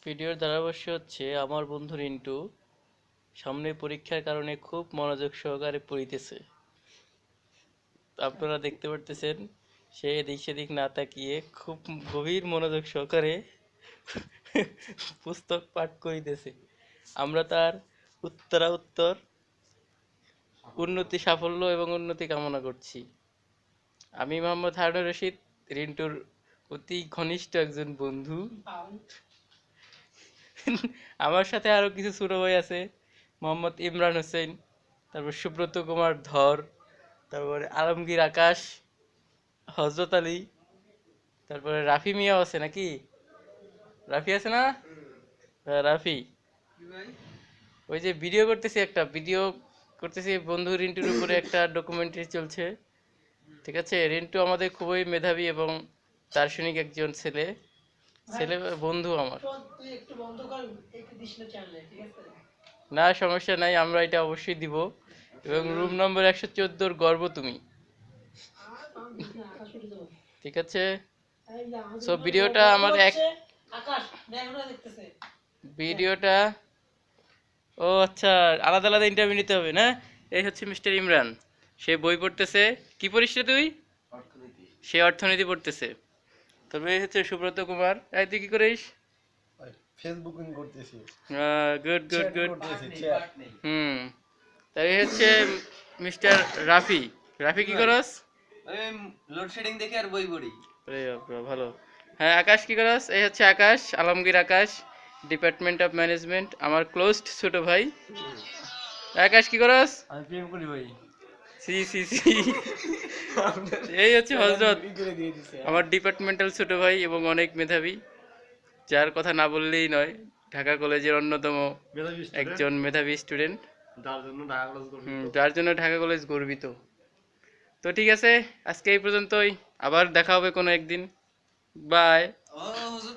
ভিডিওর ধারাভাষ্য হচ্ছে আমার বন্ধু রিন্টু সামনে পরীক্ষার কারণে খুব মনোযোগ সহকারে পড়িতেছে। আপনারা দেখতে পারতেছেন সে এদিক সেদিক না তাকিয়ে খুব গভীর মনোযোগ সহকারে পুস্তক পাঠ করিতেছে। আমরা তার উত্তর উন্নতি, সাফল্য এবং উন্নতি কামনা করছি। আমি মোহাম্মদ হারুনুর রশিদ, রিন্টুর অতি ঘনিষ্ঠ একজন বন্ধু। আমার সাথে আরো কিছু ছোট ভাই আছে, মোহাম্মদ ইমরান হোসেন, তারপর সুব্রত কুমার ধর, তারপরে আলমগীর আকাশ, হজরত আলী, তারপরে রাফি মিয়াও আছে নাকি? রাফি আছে না? হ্যাঁ, রাফি। ওই যে ভিডিও করতেছি বন্ধু রিন্টুর উপরে একটা ডকুমেন্টারি চলছে। ঠিক আছে, রিন্টু আমাদের খুবই মেধাবী এবং দার্শনিক একজন ছেলে ছেলে বন্ধু আমার। না, সমস্যা নাই, আমরা এটা অবশ্যই দিব। এবং রুম নম্বর 114 গর্ব তুমি। ঠিক আছে, সো ভিডিওটা আমার ভিডিওটা ও আচ্ছা, আলাদা আলাদা ইন্টারভিউ নিতে হবে না? এই হচ্ছে মিস্টার ইমরান, সে বই পড়তেছে। কি পড়িস রে তুই? সে অর্থনীতি পড়তেছে। তবে এই হচ্ছে সুব্রত কুমার। এই তুই কি করিস? ফেসবুকিং করতেছি, গুড গুড চ্যাট গুড। করতেছি, চ্যাট। তাই এই হচ্ছে মিস্টার রাফি। রাফি কি করস? আমি লোডশেডিং দেখে আর বই পড়ি। আরে বাপরে, ভালো। হ্যাঁ, আকাশ কি করস? এই হচ্ছে Akash, Alamgir Akash, department of management, আমার ক্লোজড ছোট ভাই। আকাশ কি করস? আমি প্রেম করি ভাই। সি সি সি। এই হচ্ছে হজরত, ই করে দিয়ে দিছে। আমার ডিপার্টমেন্টাল ছোট ভাই এবং অনেক মেধাবী, যার কথা না বললেই নয়। ঢাকা কলেজের অন্যতম একজন মেধাবী স্টুডেন্ট, যার জন্য ঢাকা কলেজ গর্বিত। তো ঠিক আছে, আজকে এই পর্যন্তই, আবার দেখা হবে কোনো একদিন। বাই। ও